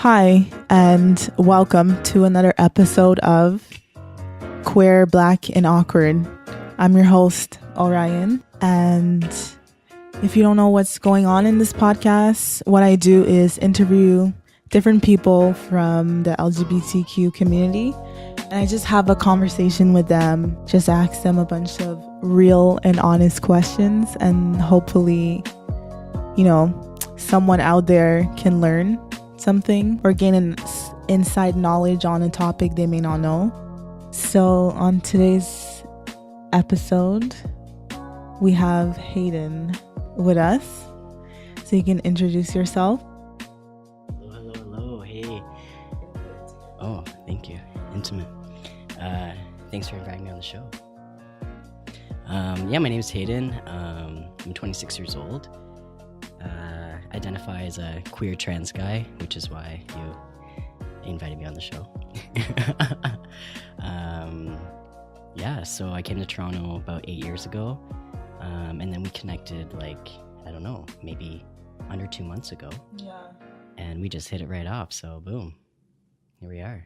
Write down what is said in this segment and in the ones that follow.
Hi, and welcome to another episode of Queer, Black, and Awkward. I'm your host, Orion, and if you don't know what's going on in this podcast, what I do is interview different people from the LGBTQ community, and I just have a conversation with them, just ask them a bunch of real and honest questions, and hopefully, someone out there can learn something or gain an inside knowledge on a topic they may not know. So on today's episode, we have Hayden with us. So you can introduce yourself. Hello. Hey. Oh, thank you. Intimate. Thanks for inviting me on the show. My name is Hayden. I'm 26 years old. Identify as a queer trans guy, which is why you invited me on the show. So I came to Toronto about 8 years ago, and then we connected maybe under 2 months ago. Yeah. And we just hit it right off, so boom, here we are.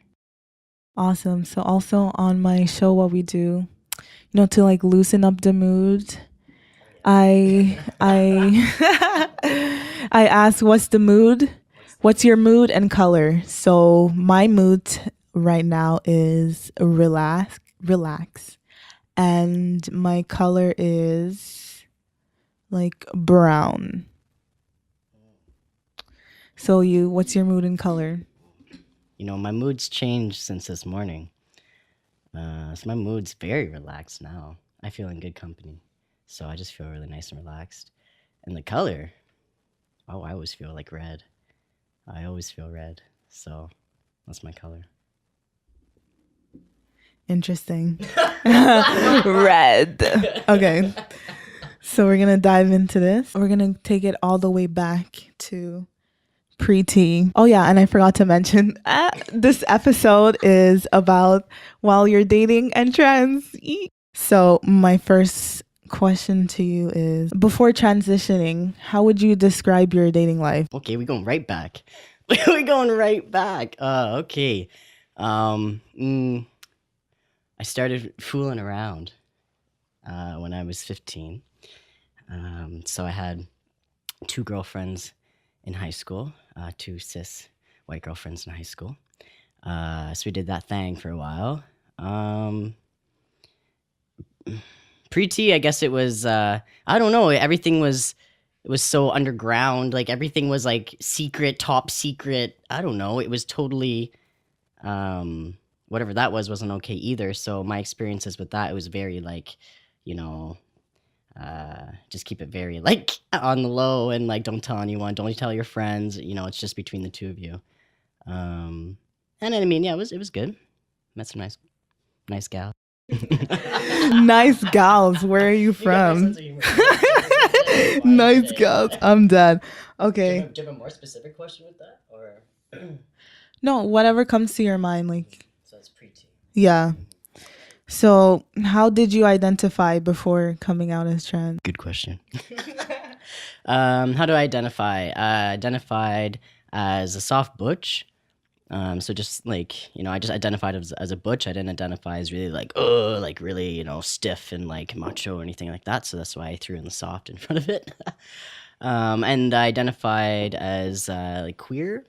Awesome. So also on my show, what we do, to loosen up the mood, I I ask, what's the mood? What's your mood and color? So my mood right now is relax, and my color is brown. So what's your mood and color? My mood's changed since this morning. So my mood's very relaxed now. I feel in good company. So I just feel really nice and relaxed. And the color, I always feel like red. I always feel red. So that's my color. Interesting. Red. Okay. So we're going to dive into this. We're going to take it all the way back to pre-T. Oh yeah, and I forgot to mention, this episode is about while you're dating and trans. So my first question to you is, before transitioning, how would you describe your dating life? Okay, we're going right back. Okay. I started fooling around when I was 15. So I had two girlfriends in high school, two cis white girlfriends in high school. So we did that thing for a while. Pre-T, I guess it was, I don't know, it was so underground, everything was secret, top secret, I don't know, it was totally, whatever that wasn't okay either, so my experiences with that, it was very just keep it very on the low and don't tell anyone, don't tell your friends, it's just between the two of you. And then, it was good, met some nice gals. Nice gals. Where are you from? Nice gals. I'm dead. Okay. Do you have a more specific question with that, or? No, whatever comes to your mind. So it's pre-T. Yeah. So how did you identify before coming out as trans? Good question. How do I identify? I identified as a soft butch. So just I just identified as a butch. I didn't identify as really really, stiff and macho or anything like that. So that's why I threw in the soft in front of it. And I identified as queer.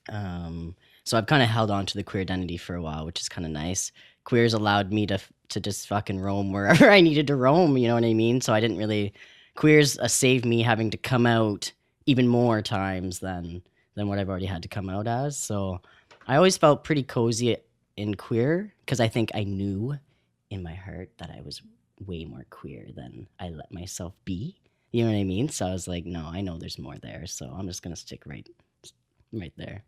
So I've kind of held on to the queer identity for a while, which is kind of nice. Queer's allowed me to just fucking roam wherever I needed to roam, you know what I mean? So I didn't really, queer's saved me having to come out even more times than what I've already had to come out as. So I always felt pretty cozy in queer because I think I knew in my heart that I was way more queer than I let myself be. You know what I mean? So I was like, no, I know there's more there. So I'm just going to stick right there.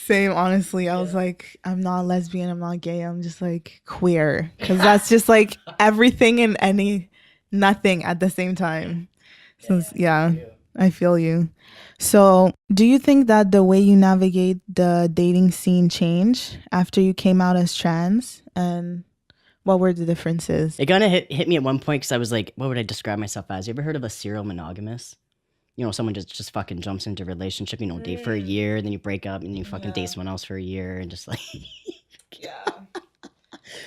Same, honestly. I was like, I'm not lesbian, I'm not gay, I'm just queer. Because that's just everything and nothing at the same time. So yeah. I feel you. So do you think that the way you navigate the dating scene changed after you came out as trans? And what were the differences? It kind of hit me at one point because I was like, what would I describe myself as? You ever heard of a serial monogamous? someone just fucking jumps into a relationship, date for a year, then you break up and you fucking date someone else for a year and just like Yeah.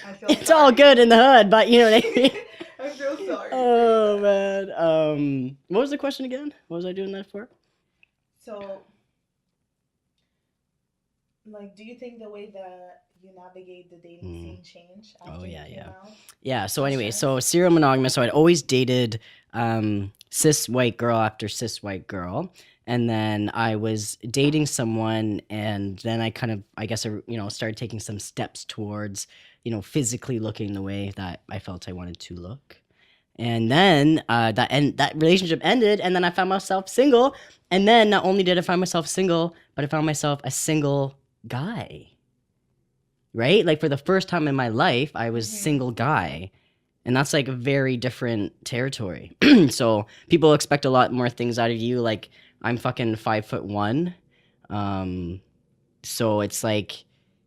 I feel it's all good in the hood, but you know what I mean? I feel sorry. Oh man. What was the question again? What was I doing that for? So, like, do you think the way that you navigate the dating scene changed after you came out? Yeah, so anyway, so serial monogamous, so I'd always dated cis white girl after cis white girl. And then I was dating someone, and then I kind of, I guess, started taking some steps towards, physically looking the way that I felt I wanted to look. And then that relationship ended, and then I found myself single. And then not only did I find myself single, but I found myself a single guy. Right? Like for the first time in my life, I was single guy. And that's like a very different territory. So people expect a lot more things out of you. Like I'm fucking 5'1". So it's like,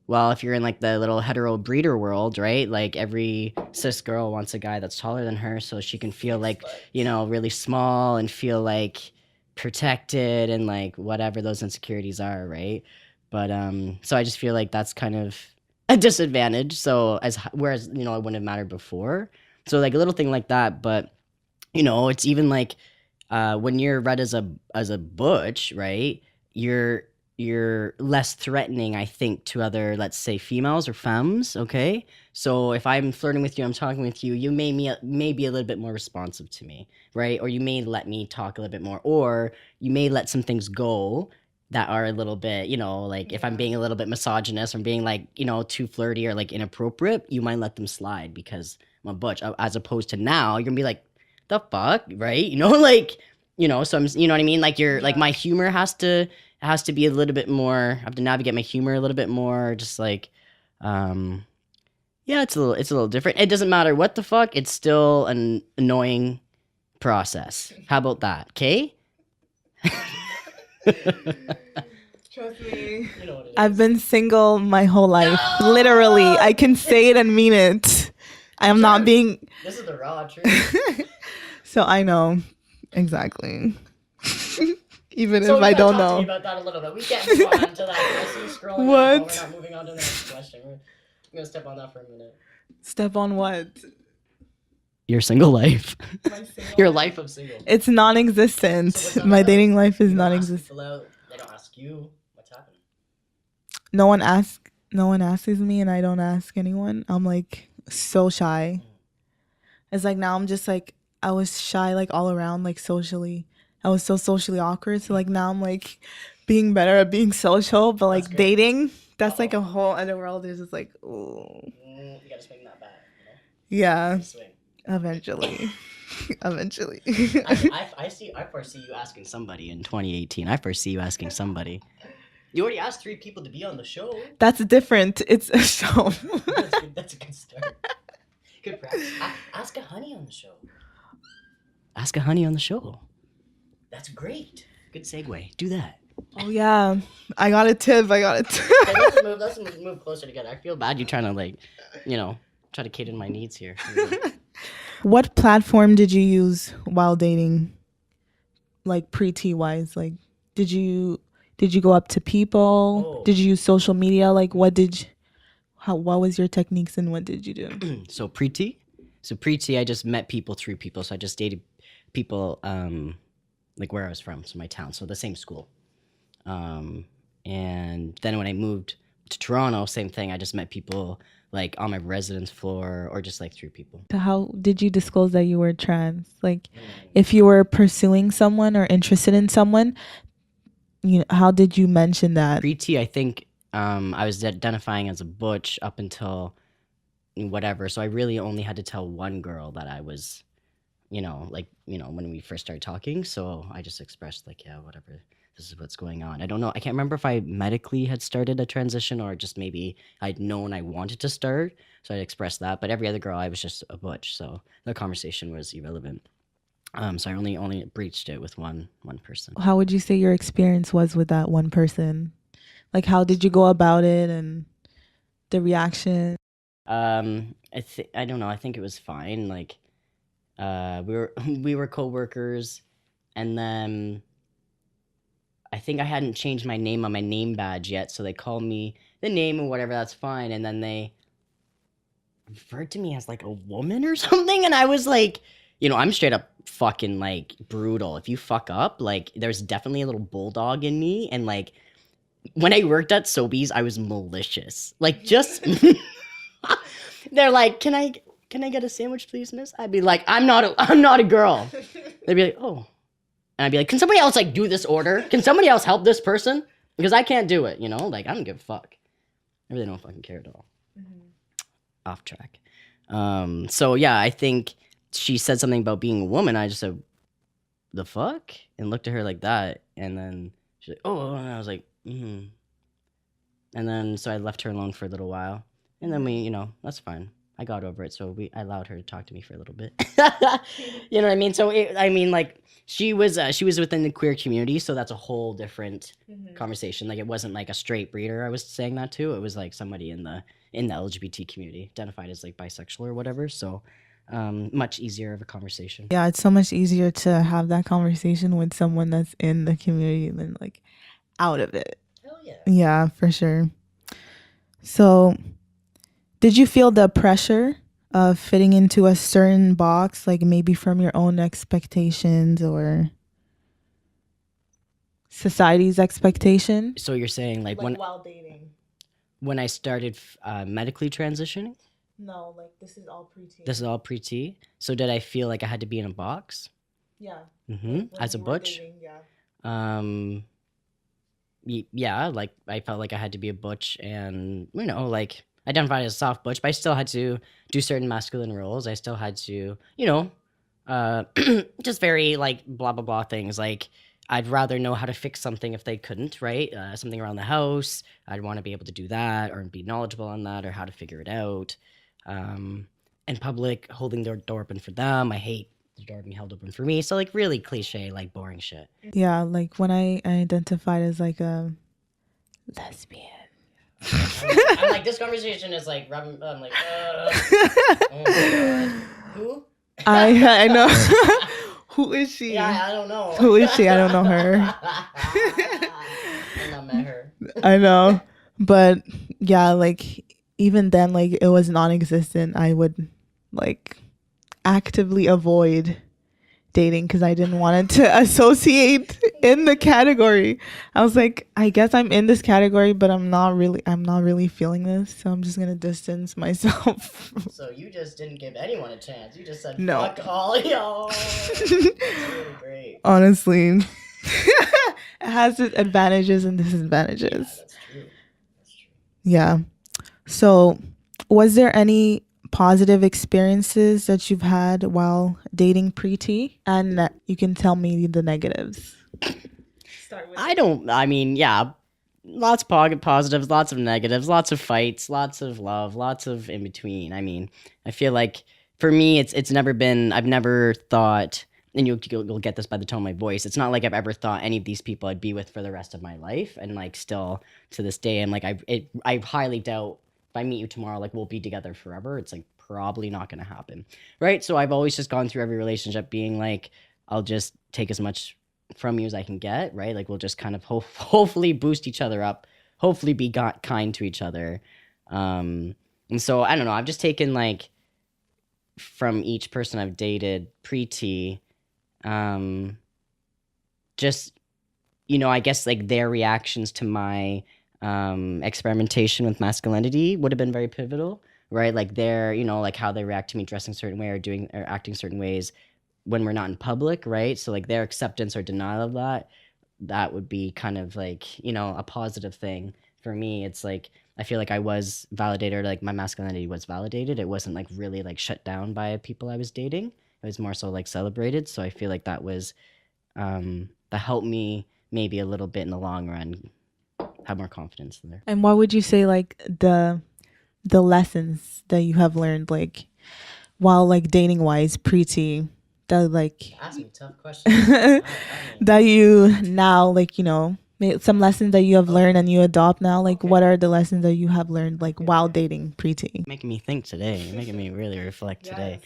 well, if you're in like the little hetero breeder world, right? Like every cis girl wants a guy that's taller than her so she can feel like, really small and feel like protected and like whatever those insecurities are, right? But so I just feel like that's kind of a disadvantage. So whereas, it wouldn't have mattered before. So like a little thing like that, but it's even like when you're read as a butch, right? You're less threatening, I think, to other, let's say, females or femmes. Okay, so if I'm flirting with you, I'm talking with you, you may be a little bit more responsive to me, right? Or you may let me talk a little bit more, or you may let some things go that are a little bit, like if I'm being a little bit misogynist or being like, too flirty or like inappropriate, you might let them slide because I'm a butch. As opposed to now, you're gonna be like, the fuck, right? Like, so I'm, you know what I mean? Like like my humor has to be a little bit more. I have to navigate my humor a little bit more. Just like, yeah, it's a little different. It doesn't matter what the fuck. It's still an annoying process. How about that? Okay. Trust me. You know what it is. I've been single my whole life. No! Literally. I can say it and mean it. I am not being... This is the raw truth. So I know. Exactly. Even so if I don't know. Talk to me about that a little bit. We can't move on to that. I see you scrolling. What? We're not moving on to the next question. We're going to step on that for a minute. Step on what? Your single life. My single Your life of single. It's non-existent. So my dating life is non-existent. They don't ask you what's happening. No one asks me, and I don't ask anyone. I'm like so shy. It's like now I'm just like, I was shy like all around, like socially. I was so socially awkward. So like now I'm like being better at being social, but like dating, that's like a whole other world. It's just like, ooh. You gotta swing that bat, Yeah. Eventually. Eventually. I foresee you asking somebody in 2018. I foresee you asking somebody. You already asked 3 people to be on the show. That's different. It's a show. That's a good start. Good practice. Ask a honey on the show. Ask a honey on the show. That's great. Good segue. Do that. Oh yeah, I got a tip. Okay, let's move closer together. I feel bad you trying to like, try to cater to my needs here. What platform did you use while dating? Like pre-T wise, like did you go up to people? Oh. Did you use social media? Like what was your techniques and what did you do? So pre-T, I just met people through people. So I just dated people like where I was from, so my town, so the same school. And then when I moved to Toronto, same thing. I just met people like on my residence floor or just like through people. How did you disclose that you were trans? Like if you were pursuing someone or interested in someone, how did you mention that? Pre-T, I think I was identifying as a butch up until whatever. So I really only had to tell one girl that I was, when we first started talking. So I just expressed like, yeah, whatever. This is what's going on. I don't know. I can't remember if I medically had started a transition or just maybe I'd known I wanted to start. So I expressed that. But every other girl, I was just a butch. So the conversation was irrelevant. So I only breached it with one person. How would you say your experience was with that one person? Like, how did you go about it and the reaction? I don't know. I think it was fine. Like, we were coworkers, and then I think I hadn't changed my name on my name badge yet, so they called me the name or whatever, that's fine. And then they referred to me as like a woman or something, and I was like, I'm straight up fucking like brutal. If you fuck up, like there's definitely a little bulldog in me, and like when I worked at Sobeys, I was malicious. Like just they're like, can I get a sandwich, please, miss? I'd be like, I'm not a girl. They'd be like, oh. And I'd be like, can somebody else like do this order? Can somebody else help this person? Because I can't do it, Like I don't give a fuck. I really don't fucking care at all. Off track. So yeah, I think she said something about being a woman. I just said, the fuck? And looked at her like that. And then she's like, oh, and I was like, And then so I left her alone for a little while. And then we, that's fine. I got over it. So I allowed her to talk to me for a little bit. You know what I mean? So like she was within the queer community. So that's a whole different conversation. Like it wasn't like a straight breeder I was saying that to. It was like somebody in the LGBT community identified as like bisexual or whatever. So much easier of a conversation. Yeah, it's so much easier to have that conversation with someone that's in the community than like out of it. Hell yeah. Yeah, for sure. So did you feel the pressure of fitting into a certain box, like maybe from your own expectations or society's expectation? So you're saying like while dating? When I started medically transitioning? No, like this is all pre-T. This is all pre-T. So did I feel like I had to be in a box? Yeah. As a butch? Dating, yeah. Yeah, like I felt like I had to be a butch and, like identified as a soft butch, but I still had to do certain masculine roles. I still had to, just very like blah, blah, blah things. Like I'd rather know how to fix something if they couldn't, right? Something around the house. I'd want to be able to do that or be knowledgeable on that or how to figure it out. In public, holding their door open for them. I hate the door being held open for me. So like really cliche, like boring shit. Yeah, like when I identified as like a lesbian. I'm like, this conversation is like rubbing. I'm like, oh my god, who? I know. Who is she? Yeah, I don't know. Who is she? I don't know her. I've not met her. I know, but yeah, like even then, like it was non-existent. I would like actively avoid dating because I didn't want it to associate in the category. I was like, I guess I'm in this category, but I'm not really feeling this, so I'm just gonna distance myself. So you just didn't give anyone a chance. You just said, no. Fuck all y'all. That's really great. Honestly. It has its advantages and disadvantages. Yeah, that's true. Yeah. So was there any positive experiences that you've had while dating pre-T, and you can tell me the negatives? Yeah, lots of positives, lots of negatives, lots of fights, lots of love, lots of in between. I feel like for me it's never been, I've never thought, and you'll get this by the tone of my voice, it's not like I've ever thought any of these people I'd be with for the rest of my life, and like still to this day I'm like I highly doubt if I meet you tomorrow, like we'll be together forever. It's like probably not going to happen, right? So I've always just gone through every relationship being like, I'll just take as much from you as I can get, right? Like we'll just kind of hopefully boost each other up, hopefully be kind to each other. And so I don't know, I've just taken like from each person I've dated pre-T, just, I guess like their reactions to my experimentation with masculinity would have been very pivotal, right? Like their, like how they react to me dressing a certain way or acting certain ways when we're not in public, right? So like their acceptance or denial of that would be kind of like, a positive thing. For me, it's like, I feel like I was validated, like my masculinity was validated. It wasn't like really like shut down by people I was dating. It was more so like celebrated. So I feel like that was, that helped me maybe a little bit in the long run have more confidence there. And what would you say like the lessons that you have learned like while like dating wise pre-T that like ask me tough questions. that you now like some lessons that you have learned and you adopt now, like what are the lessons that you have learned like while dating pre-T? Making me think today, making me really reflect today.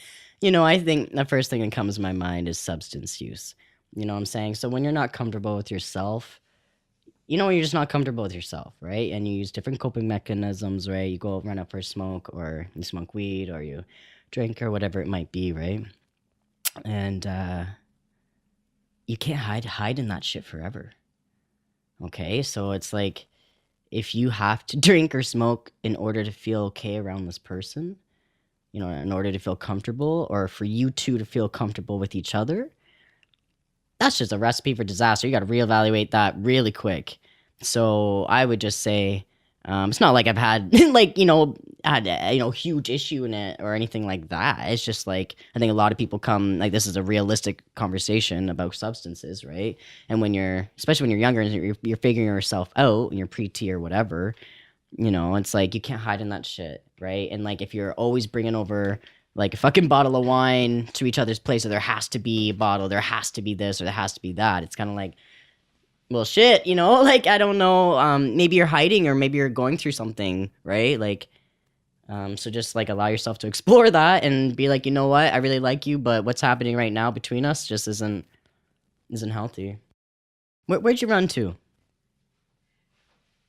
I think the first thing that comes to my mind is substance use. You know what I'm saying? So when you're not comfortable with yourself, you know, you're just not comfortable with yourself, right? And you use different coping mechanisms, right? You go run out for a smoke, or you smoke weed, or you drink, or whatever it might be, right? And you can't hide in that shit forever. Okay, so it's like, if you have to drink or smoke in order to feel okay around this person, you know, in order to feel comfortable, or for you two to feel comfortable with each other, that's just a recipe for disaster. You got to reevaluate that really quick. So I would just say, it's not like I've had like, had a, huge issue in it or anything like that. It's just like, I think a lot of people come, like, this is a realistic conversation about substances, right? And especially when you're younger and you're figuring yourself out and you're pre-T or whatever, it's like, you can't hide in that shit, right? And like, if you're always bringing over like a fucking bottle of wine to each other's place, or there has to be a bottle, there has to be this, or there has to be that, it's kind of like, well, shit, like, I don't know, maybe you're hiding, or maybe you're going through something, right? Like, so just like allow yourself to explore that and be like, you know what, I really like you, but what's happening right now between us just isn't healthy. Where'd you run to?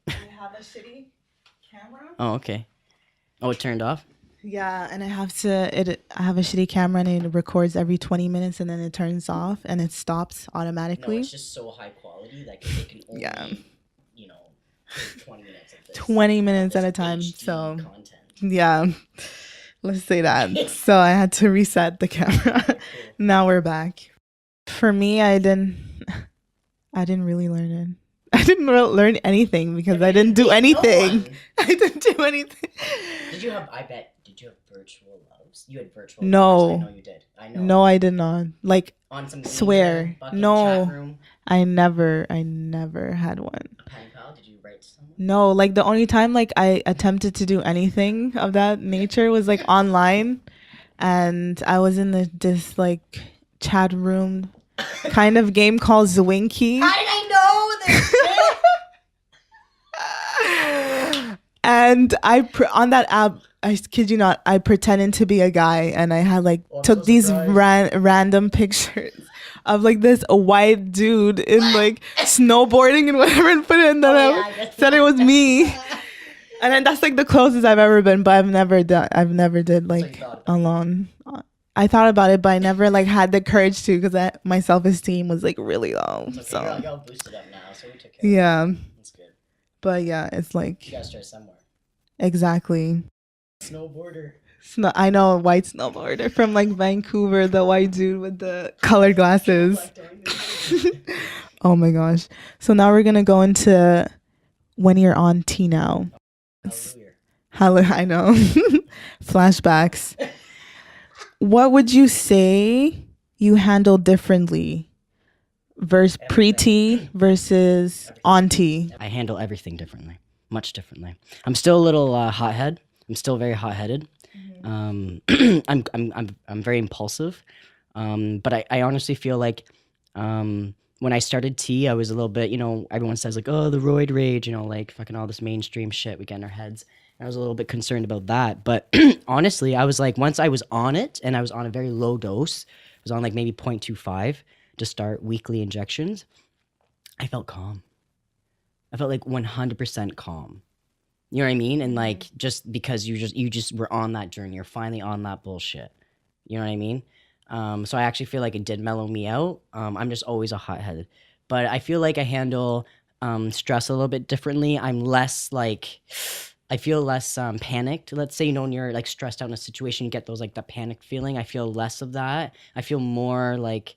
I have a shitty camera. Oh, okay. Oh, it turned off? Yeah, and I have a shitty camera, and it records every 20 minutes, and then it turns off, and it stops automatically. No, it's just so high quality that it can only, 20 minutes of this. 20 minutes at a time, HD so content. Yeah, let's say that. So I had to reset the camera. Cool. Now we're back. For me, I didn't really learn it. I didn't learn anything because I didn't do anything. I didn't do anything. Did you have virtual loves? You had virtual No. loves. I know you did. I know. No, I did not. Like, on some swear. chat No, room? I never had one. A pen pal? Did you write to someone? No, like the only time like I attempted to do anything of that nature was like online, and I was in this like chat room kind of game called Zwinky. How did I know this shit? And on that app, I kid you not, I pretended to be a guy, and I had like took these random pictures of like this white dude in like snowboarding and whatever, and put it in that said it was me. And then that's like the closest I've ever been, but I've never did like alone. I thought about it, but I never like had the courage to, because my self-esteem was like really low. Okay, so you're all boosted up now, so we took care yeah, of it. That's good. But yeah, it's like you gotta start somewhere. Exactly. Snowboarder. I know, a white snowboarder from like Vancouver, the white dude with the colored glasses. Oh my gosh. So now we're gonna go into when you're on T now. I know. Flashbacks. What would you say you handle differently versus pre-T versus on T? I handle everything differently, much differently. I'm still a little hothead. I'm still very hot-headed. I'm very impulsive, but I honestly feel like when I started T, I was a little bit, everyone says like, oh, the roid rage, like fucking all this mainstream shit we get in our heads. And I was a little bit concerned about that, but honestly, I was like, once I was on it, and I was on a very low dose, I was on like maybe 0.25 to start weekly injections, I felt calm. I felt like 100% calm. You know what I mean? And like, just because you just were on that journey, you're finally on that bullshit. You know what I mean? So I actually feel like it did mellow me out. I'm just always a hothead, but I feel like I handle stress a little bit differently. I'm less like, I feel less panicked. Let's say, when you're like stressed out in a situation, you get those like that panic feeling. I feel less of that. I feel more like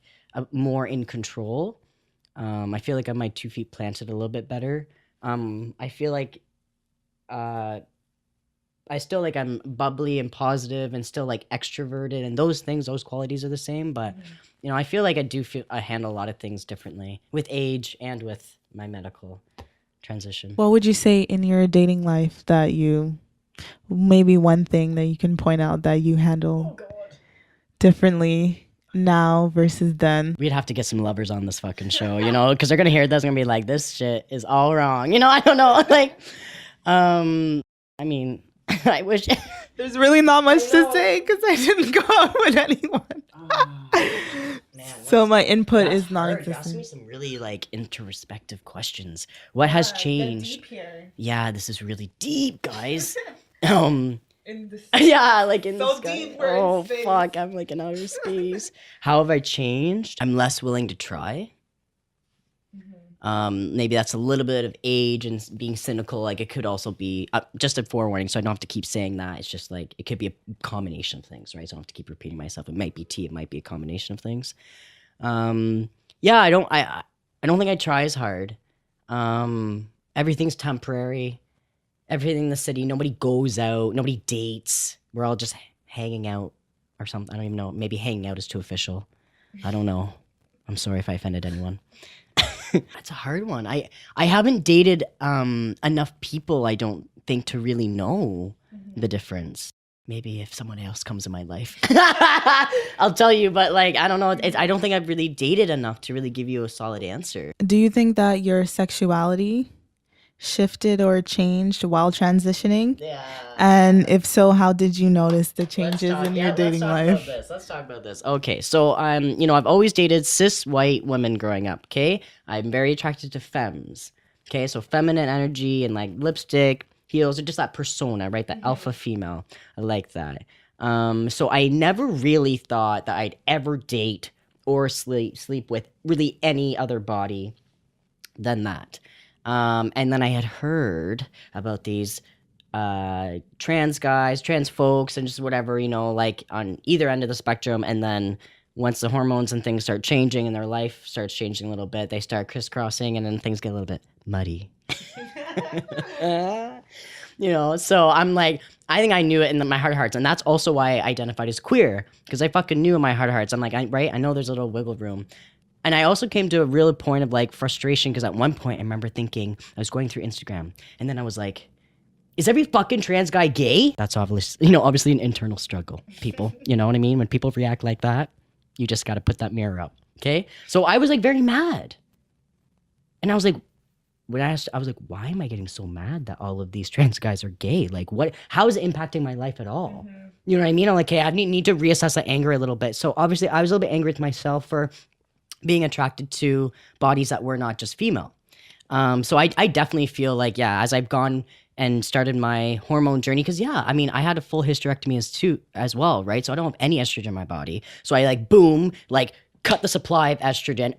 more in control. I feel like I have my 2 feet planted a little bit better. I feel like I still like I'm bubbly and positive and still like extroverted, and those qualities are the same. But I feel like I handle a lot of things differently with age and with my medical transition. What would you say in your dating life that maybe one thing that you can point out that you handle differently now versus then? We'd have to get some lovers on this fucking show, because they're gonna hear this and gonna be like, this shit is all wrong. I don't know. Like, I mean, I wish there's really not much to say because I didn't go out with anyone. Man, So my input that's is hard. You're asking me non-existent. some really like introspective questions. What has changed? Here. Yeah, this is really deep, guys. Um, In the yeah, like in the So sky. deep, we're in Oh space. fuck, I'm like in outer space. How have I changed? I'm less willing to try. Maybe that's a little bit of age and being cynical. Like it could also be just a forewarning, so I don't have to keep saying that. It's just like it could be a combination of things, right? So I don't have to keep repeating myself. It might be tea. It might be a combination of things. Yeah, I don't think I try as hard. Everything's temporary. Everything in the city, nobody goes out, nobody dates. We're all just hanging out or something. I don't even know. Maybe hanging out is too official. I don't know. I'm sorry if I offended anyone. That's a hard one. I haven't dated enough people, I don't think, to really know the difference. Maybe if someone else comes in my life, I'll tell you. But like, I don't know. I don't think I've really dated enough to really give you a solid answer. Do you think that your sexuality shifted or changed while transitioning? Yeah. And if so, how did you notice the changes in your dating life? Let's talk about this. Okay, so I've always dated cis white women growing up. Okay, I'm very attracted to femmes. Okay, so feminine energy and like lipstick, heels, or just that persona, right? That alpha female. I like that. So I never really thought that I'd ever date or sleep with really any other body than that. And then I had heard about these trans guys, trans folks, and just whatever, like on either end of the spectrum. And then once the hormones and things start changing and their life starts changing a little bit, they start crisscrossing and then things get a little bit muddy. So I'm like, I think I knew it in my heart of hearts. And that's also why I identified as queer, because I fucking knew in my heart of hearts. I'm like, I know there's a little wiggle room. And I also came to a real point of like frustration, because at one point I remember thinking, I was going through Instagram and then I was like, is every fucking trans guy gay? That's obviously an internal struggle, people. You know what I mean? When people react like that, you just got to put that mirror up. Okay. So I was like very mad. And I was like, I was like, why am I getting so mad that all of these trans guys are gay? Like how is it impacting my life at all? You know what I mean? I'm like, hey, I need to reassess that anger a little bit. So obviously I was a little bit angry with myself for being attracted to bodies that were not just female. So I definitely feel like, yeah, as I've gone and started my hormone journey, because I had a full hysterectomy as well, right? So I don't have any estrogen in my body. So I cut the supply of estrogen,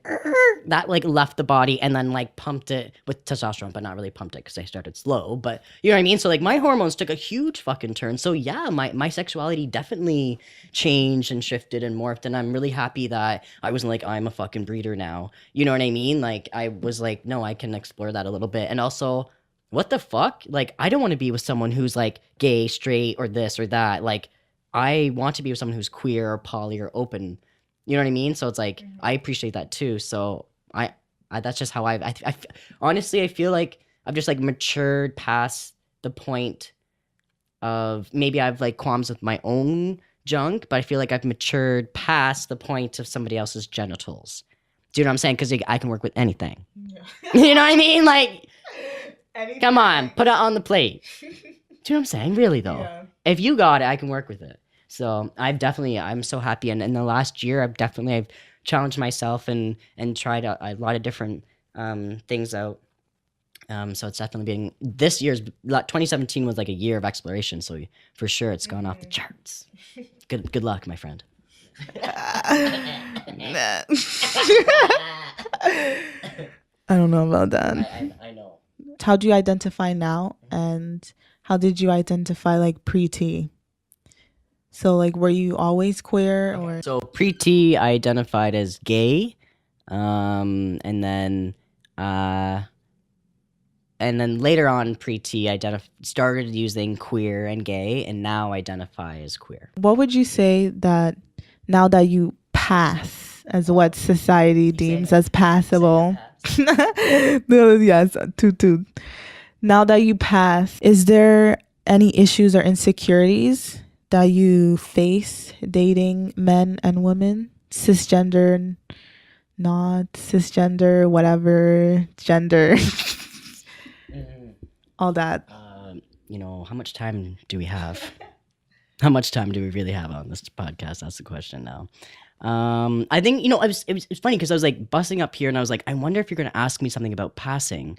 that like left the body, and then like pumped it with testosterone, but not really pumped it because I started slow. But you know what I mean? So like my hormones took a huge fucking turn. So yeah, my sexuality definitely changed and shifted and morphed, and I'm really happy that I wasn't like, I'm a fucking breeder now. You know what I mean? Like I was like, no, I can explore that a little bit. And also, what the fuck? Like I don't want to be with someone who's like gay, straight, or this or that. Like I want to be with someone who's queer or poly or open. You know what I mean? So it's like, I appreciate that too. So I that's just how I honestly, I feel like I've just like matured past the point of, maybe I've like qualms with my own junk, but I feel like I've matured past the point of somebody else's genitals. Do you know what I'm saying? Because I can work with anything. Yeah. You know what I mean? Like, anything. Come on, put it on the plate. Do you know what I'm saying? Really though, if you got it, I can work with it. So I'm so happy. And in the last year, I've challenged myself and tried a lot of different things out. So it's definitely been, 2017 was like a year of exploration. So for sure, it's gone off the charts. Good luck, my friend. I don't know about that. I know. How do you identify now, and how did you identify like pre-T? So like, were you always queer, or? So pre-T, I identified as gay, and then later on pre-T, I started using queer and gay, and now identify as queer. What would you say that now that you pass as what society deems as passable? No, yes, toot. Now that you pass, is there any issues or insecurities that you face dating men and women, cisgender, not cisgender, whatever gender, all that? How much time do we have? How much time do we really have on this podcast? That's the question now. I think, it's funny because I was like busting up here and I was like, I wonder if you're going to ask me something about passing.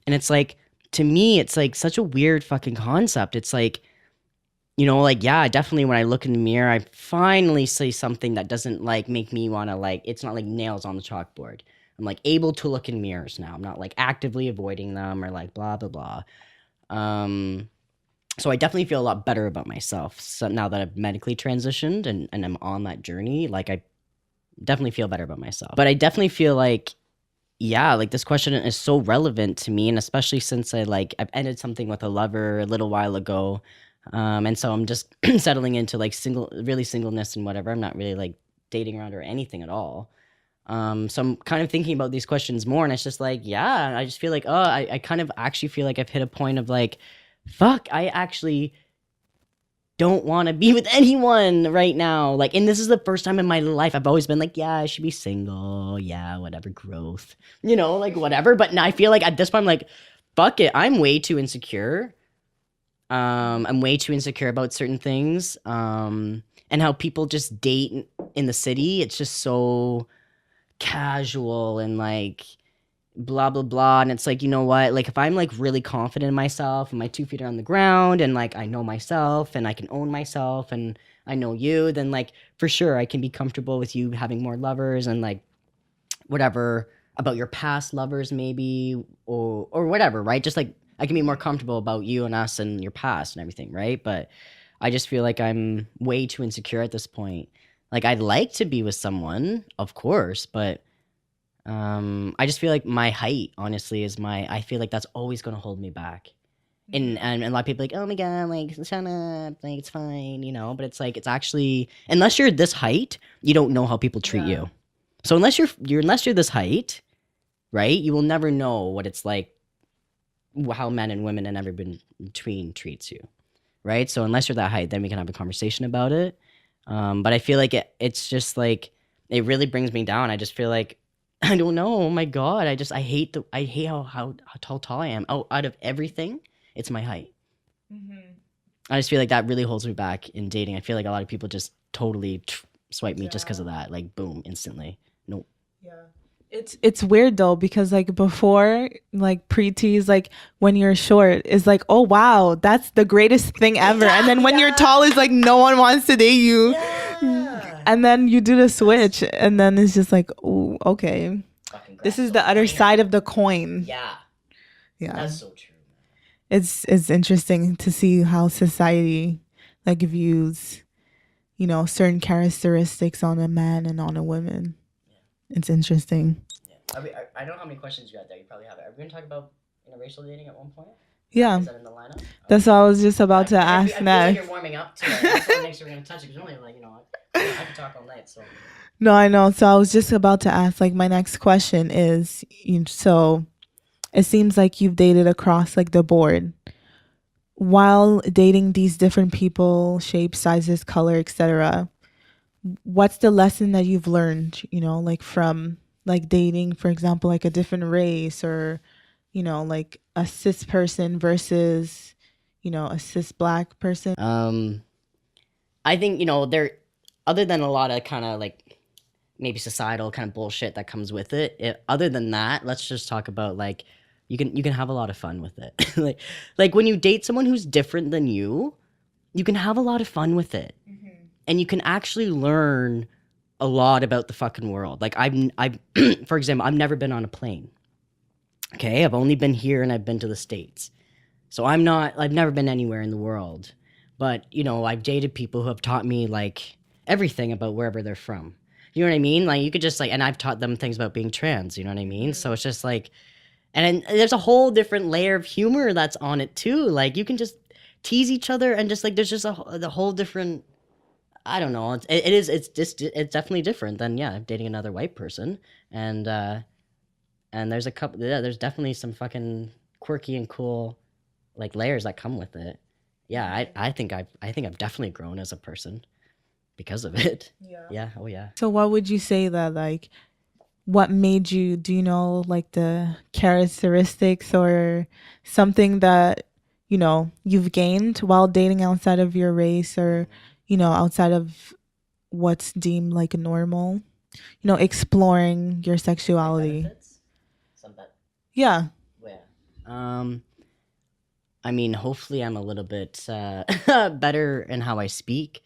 And it's like, to me, it's like such a weird fucking concept. It's like, yeah, definitely when I look in the mirror, I finally see something that doesn't like make me want to like, it's not like nails on the chalkboard. I'm like able to look in mirrors now. I'm not like actively avoiding them or like blah, blah, blah. So I definitely feel a lot better about myself. So now that I've medically transitioned and I'm on that journey, like I definitely feel better about myself. But I definitely feel like, yeah, like this question is so relevant to me, and especially since I've ended something with a lover a little while ago. And so I'm just settling into like singleness and whatever. I'm not really like dating around or anything at all. So I'm kind of thinking about these questions more, and it's just like, yeah, I just feel like, I kind of actually feel like I've hit a point of like, fuck, I actually don't want to be with anyone right now. Like, and this is the first time in my life I've always been like, yeah, I should be single. Yeah, whatever, growth, like whatever. But now I feel like at this point, I'm like, fuck it. I'm way too insecure. I'm way too insecure about certain things. And how people just date in the city. It's just so casual and like blah blah blah, and it's like, you know what, like if I'm like really confident in myself and my 2 feet are on the ground and like I know myself and I can own myself and I know you, then like for sure I can be comfortable with you having more lovers and like whatever about your past lovers maybe or whatever, right? Just like I can be more comfortable about you and us and your past and everything, right? But I just feel like I'm way too insecure at this point. Like I'd like to be with someone, of course, but I just feel like my height, honestly, I feel like that's always going to hold me back. And a lot of people are like, oh my God, like, shut up, like, it's fine, but it's like, it's actually, unless you're this height, you don't know how people treat you. So unless you're this height, right, you will never know what it's like, how men and women and everybody in between treats you, right? So unless you're that height, then we can have a conversation about it. But I feel like it's just like, it really brings me down. I just feel like, I don't know. Oh my God. I hate how tall I am. Oh, out of everything, it's my height. Mm-hmm. I just feel like that really holds me back in dating. I feel like a lot of people just totally swipe me just because of that. Like boom, instantly. Nope. Yeah. It's weird though, because like before, like pre-tees, like when you're short is like, oh wow, that's the greatest thing ever. And then when you're tall, it's like no one wants to date you. Yeah. And then you do the switch, and then it's just like, oh, okay. This is the other side of the coin. Yeah. Yeah. That's so true. It's interesting to see how society like views, certain characteristics on a man and on a woman. Yeah. It's interesting. Yeah. I don't know how many questions you had there. You probably have it. Are we going to talk about interracial dating at one point? Yeah. Is that in the lineup? That's what I was just about to ask I feel next. like you're warming up to it. That's what next we're going to touch it. Because only like, I could talk all night. So. No, I know. So I was just about to ask, like, my next question is, so it seems like you've dated across like the board. While dating these different people, shapes, sizes, color, etc., what's the lesson that you've learned, like from like dating, for example, like a different race or, like a cis person versus, a cis black person? I think, there, other than a lot of kind of like maybe societal kind of bullshit that comes with it, other than that, let's just talk about like, you can have a lot of fun with it. like when you date someone who's different than you can have a lot of fun with it. Mm-hmm. And you can actually learn a lot about the fucking world. Like I've for example, I've never been on a plane. Okay, I've only been here and I've been to the States. So I've never been anywhere in the world. But, I've dated people who have taught me like everything about wherever they're from. You know what I mean? Like you could just like, and I've taught them things about being trans, you know what I mean? So it's just like, and there's a whole different layer of humor that's on it too. Like you can just tease each other and just like, there's just the whole different, I don't know. It's definitely different than, dating another white person. And there's there's definitely some fucking quirky and cool like layers that come with it. Yeah, I think I've definitely grown as a person because of it. Yeah. Yeah. Oh yeah. So what would you say that like, what made you, like the characteristics or something that, you've gained while dating outside of your race, or outside of what's deemed like normal, exploring your sexuality. Benefits? Some Yeah. Yeah. I mean, hopefully I'm a little bit better in how I speak.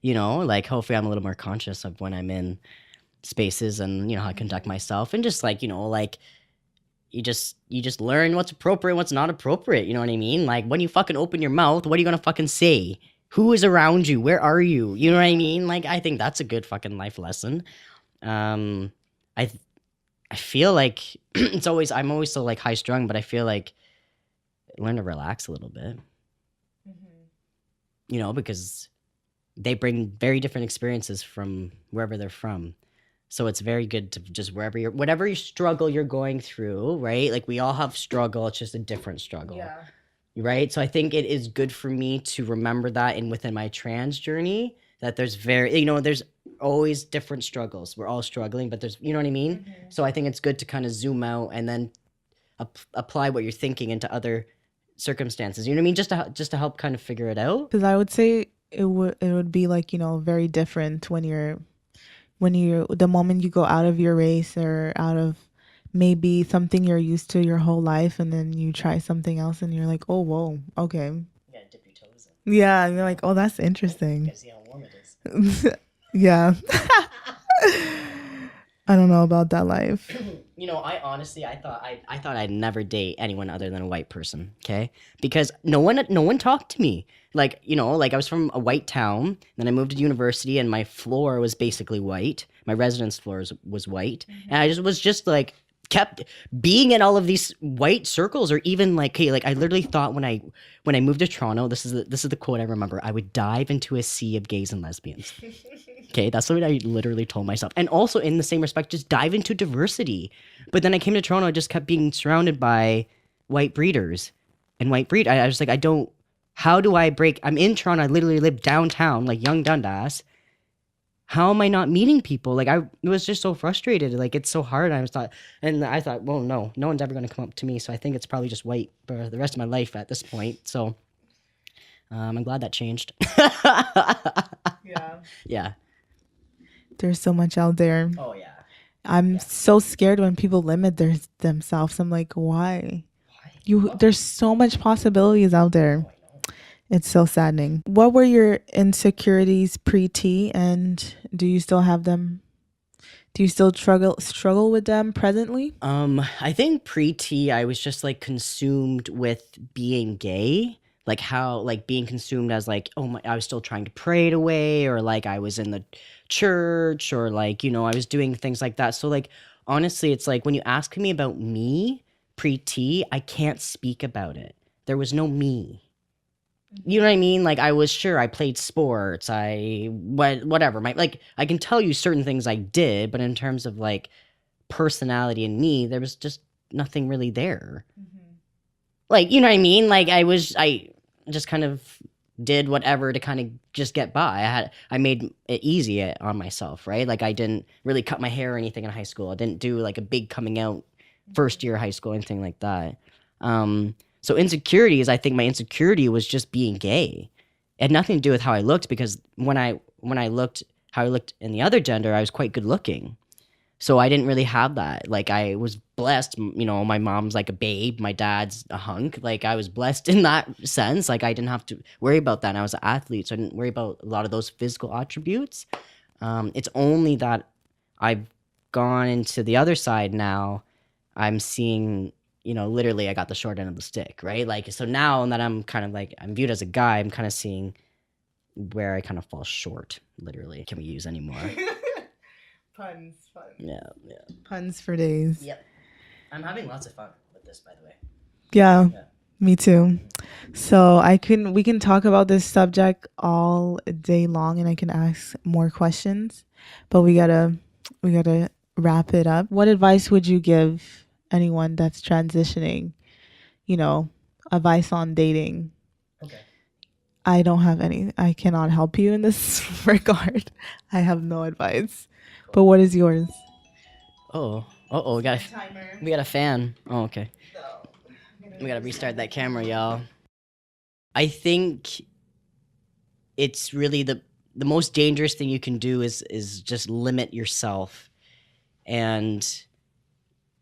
Like hopefully I'm a little more conscious of when I'm in spaces and how I conduct myself, and just like like you just learn what's appropriate, what's not appropriate. You know what I mean? Like when you fucking open your mouth, what are you gonna fucking say? Who is around you? Where are you? You know what I mean? Like I think that's a good fucking life lesson. Um, I I feel like I'm always so like high strung, but I feel like I learn to relax a little bit. Because they bring very different experiences from wherever they're from. So it's very good to just whatever your struggle you're going through, right? Like we all have struggle, it's just a different struggle. Yeah. Right? So I think it is good for me to remember that, and within my trans journey, that there's there's always different struggles. We're all struggling, but there's, you know what I mean? So I think it's good to kind of zoom out and then apply what you're thinking into other circumstances. You know what I mean? Just to help kind of figure it out. Because I would say it would be like very different when you the moment you go out of your race, or out of maybe something you're used to your whole life, and then you try something else and you're like, oh, whoa, okay. You gotta dip your toes in. Yeah, and you're like, oh, that's interesting. You gotta see how warm it is. Yeah. I don't know about that life. I honestly, I thought I'd never date anyone other than a white person, okay? Because no one talked to me. Like, like I was from a white town, then I moved to university, and my floor was basically white. My residence floor was white. And I was just like kept being in all of these white circles, or even like, okay, like I literally thought when I moved to Toronto, this is the quote I remember, I would dive into a sea of gays and lesbians. Okay, that's what I literally told myself. And also in the same respect, just dive into diversity. But then I came to Toronto, I just kept being surrounded by white breeders and white breed. I was like, how do I break? I'm in Toronto, I literally live downtown, like young Dundas. How am I not meeting people? Like I was just so frustrated. Like it's so hard. I thought, well, no one's ever going to come up to me. So I think it's probably just white for the rest of my life at this point. So I'm glad that changed. Yeah. Yeah. There's so much out there. Oh yeah. I'm so scared when people limit themselves. I'm like, why? There's so much possibilities out there. It's so saddening. What were your insecurities pre-T, and do you still have them? Do you still struggle with them presently? I think pre-T, I was just like consumed with being gay. Like how, like being consumed as like, oh my, I was still trying to pray it away, or like I was in the church, or like, I was doing things like that. So like, honestly, it's like when you ask me about me pre-T, I can't speak about it. There was no me. You know what I mean? Like I was sure I played sports. Whatever. Like I can tell you certain things I did, but in terms of like personality and me, there was just nothing really there. Like, you know what I mean? Like I just kind of did whatever to kind of just get by. I made it easy on myself, right? Like I didn't really cut my hair or anything in high school. I didn't do like a big coming out first year of high school, anything like that. So insecurities, I think my insecurity was just being gay. It had nothing to do with how I looked, because when I looked how I looked in the other gender, I was quite good looking. So I didn't really have that. Like I was blessed, my mom's like a babe, my dad's a hunk. Like I was blessed in that sense. Like I didn't have to worry about that. And I was an athlete, so I didn't worry about a lot of those physical attributes. It's only that I've gone into the other side now, I'm seeing, literally I got the short end of the stick, right? Like, so now that I'm kind of like, I'm viewed as a guy, I'm kind of seeing where I kind of fall short, literally. Can we use anymore? Puns. Yeah. Puns for days. Yep. I'm having lots of fun with this, by the way. Yeah. Me too. So we can talk about this subject all day long, and I can ask more questions, but we gotta wrap it up. What advice would you give anyone that's transitioning? Advice on dating. Okay. I don't have any. I cannot help you in this regard. I have no advice. Cool. But what is yours? We got a fan. Oh, okay. We gotta restart that camera, y'all. I think it's really the most dangerous thing you can do is just limit yourself. And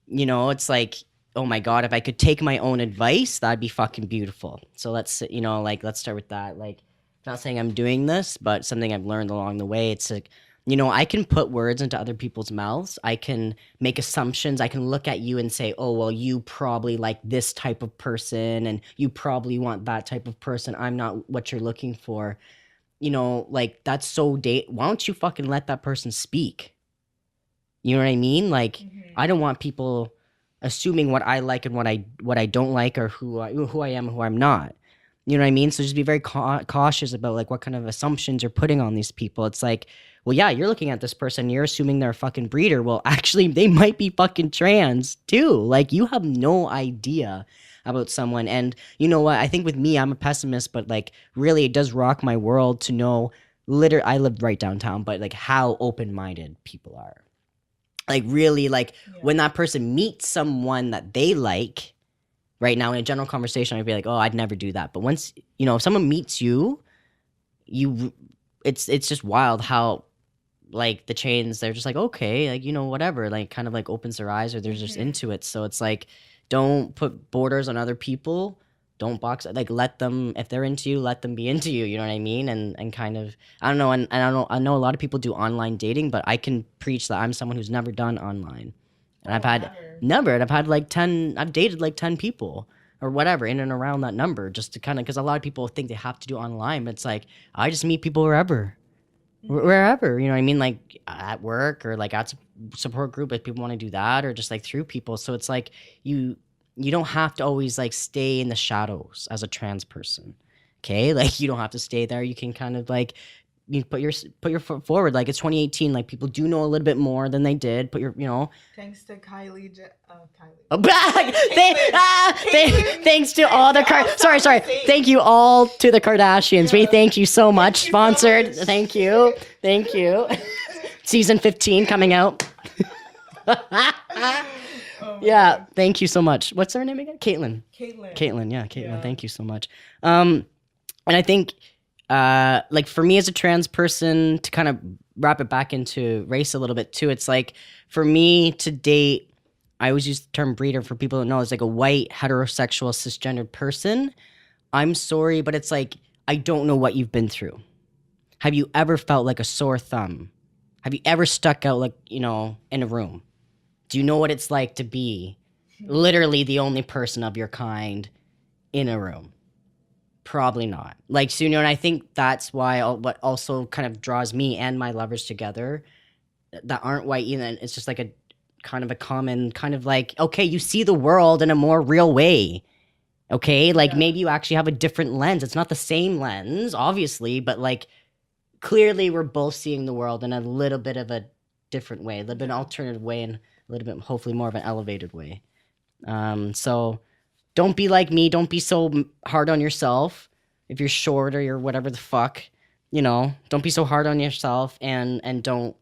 it's like, oh my God, if I could take my own advice, that'd be fucking beautiful. So let's start with that. Like, not saying I'm doing this, but something I've learned along the way. It's like, I can put words into other people's mouths. I can make assumptions. I can look at you and say, oh, well, you probably like this type of person and you probably want that type of person. I'm not what you're looking for. Like, that's so why don't you fucking let that person speak? You know what I mean? Like, I don't want people assuming what I like and what I don't like, or who I am and who I'm not. You know what I mean? So just be very cautious about like what kind of assumptions you're putting on these people. It's like, well, yeah, you're looking at this person, you're assuming they're a fucking breeder. Well, actually, they might be fucking trans too. Like, you have no idea about someone. And you know what? I think with me, I'm a pessimist, but like, really, it does rock my world to know. I live right downtown, but like how open-minded people are. Like, really, like when that person meets someone that they like. Right now, in a general conversation, I'd be like, oh, I'd never do that. But once, if someone meets you, it's just wild how, like, the chains, they're just like, okay, like, whatever, like, kind of like opens their eyes, or they're just into it. So it's like, don't put borders on other people. Don't box, like, let them, if they're into you, let them be into you. You know what I mean? And kind of, I don't know. And I know a lot of people do online dating, but I can preach that I'm someone who's never done online. And I've had I've dated like 10 people or whatever in and around that number, just to kind of, because a lot of people think they have to do online, but it's like, I just meet people wherever, you know what I mean? Like at work or like at support group, if people want to do that, or just like through people. So it's like, you don't have to always like stay in the shadows as a trans person. Okay. Like, you don't have to stay there. You can kind of like, you put your foot forward. Like, it's 2018. Like, people do know a little bit more than they did. Put your, Thanks to Kylie. Thanks to all the sorry. Thank you all to the Kardashians. We thank you so much. Sponsored. Thank you. Season 15 coming out. Yeah. Thank you so much. What's her name again? Caitlin. Yeah. Caitlin. Thank you so much. And I think, like, for me as a trans person, to kind of wrap it back into race a little bit too, it's like, for me to date, I always use the term breeder for people that know, it's like a white, heterosexual, cisgendered person. I'm sorry, but it's like, I don't know what you've been through. Have you ever felt like a sore thumb? Have you ever stuck out, like, in a room? Do you know what it's like to be literally the only person of your kind in a room? Probably not. Like, so, and I think that's why what also kind of draws me and my lovers together that aren't white, and it's just like a kind of a common kind of like, okay, you see the world in a more real way. Okay, like maybe you actually have a different lens. It's not the same lens, obviously, but like clearly we're both seeing the world in a little bit of a different way, a little bit an alternative way, and a little bit hopefully more of an elevated way. So don't be like me. Don't be so hard on yourself if you're short or you're whatever the fuck. Don't be so hard on yourself, and don't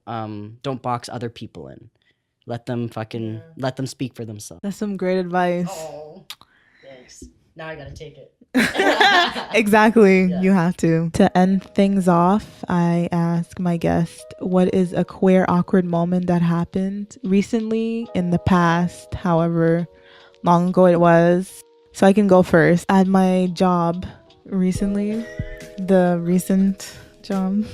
box other people in. Let them speak for themselves. That's some great advice. Oh, thanks. Now I gotta take it. Exactly. Yeah. You have to. To end things off, I ask my guest, what is a queer awkward moment that happened recently, in the past, however long ago it was? So I can go first. At my job recently, the recent job,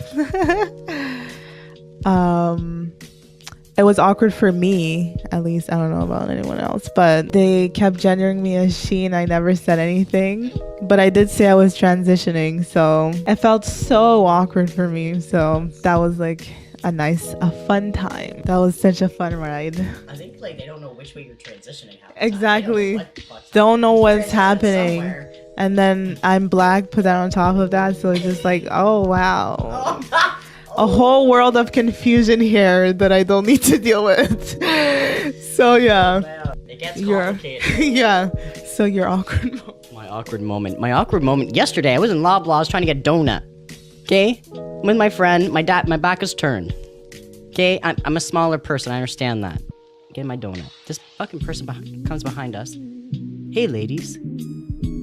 it was awkward for me, at least. I don't know about anyone else, but they kept gendering me as she, and I never said anything. But I did say I was transitioning, so it felt so awkward for me. So that was like a fun time. That was such a fun ride. I think like they don't know which way you're transitioning. Exactly. Don't know what's happening. Somewhere. And then I'm black, put that on top of that, so it's just like, oh wow. A whole world of confusion here that I don't need to deal with. So yeah. Wow. It gets complicated. Yeah. So your awkward moment. My awkward moment. Yesterday I was in Loblaws trying to get a donut. Okay? I'm with my friend. My back is turned. Okay? I'm a smaller person. I understand that. Get my donut. This fucking person comes behind us. Hey ladies.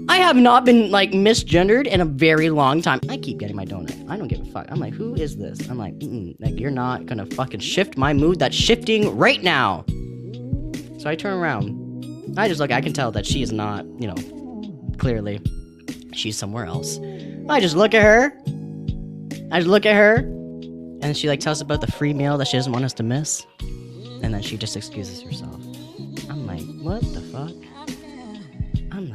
I have not been like misgendered in a very long time. I keep getting my donut. I don't give a fuck. I'm like, who is this? I'm like, like you're not gonna fucking shift my mood. That's shifting right now. So I turn around. I just look. I can tell that she is not, clearly she's somewhere else. I just look at her. And she like tells us about the free meal that she doesn't want us to miss. And then she just excuses herself. I'm like, what the fuck?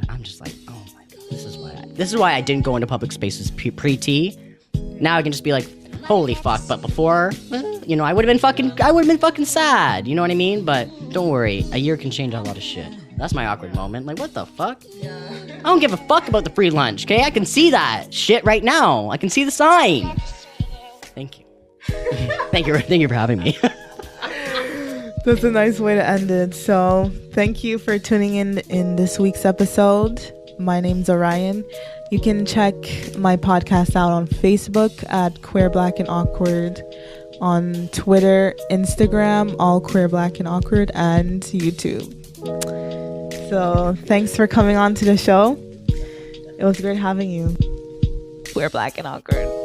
I'm just like, oh my god, this is why I didn't go into public spaces pre-T. Now I can just be like, holy fuck. But before, I would have been fucking sad. You know what I mean? But don't worry, a year can change a lot of shit. That's my awkward moment. Like, what the fuck? I don't give a fuck about the free lunch, okay? I can see that shit right now. I can see the sign. Thank you. Thank you for having me. That's a nice way to end it. So thank you for tuning in this week's episode. My name's Orion. You can check my podcast out on Facebook at Queer Black and Awkward, on Twitter, Instagram, all Queer Black and Awkward, and YouTube. So thanks for coming on to the show. It was great having you. Queer Black and Awkward.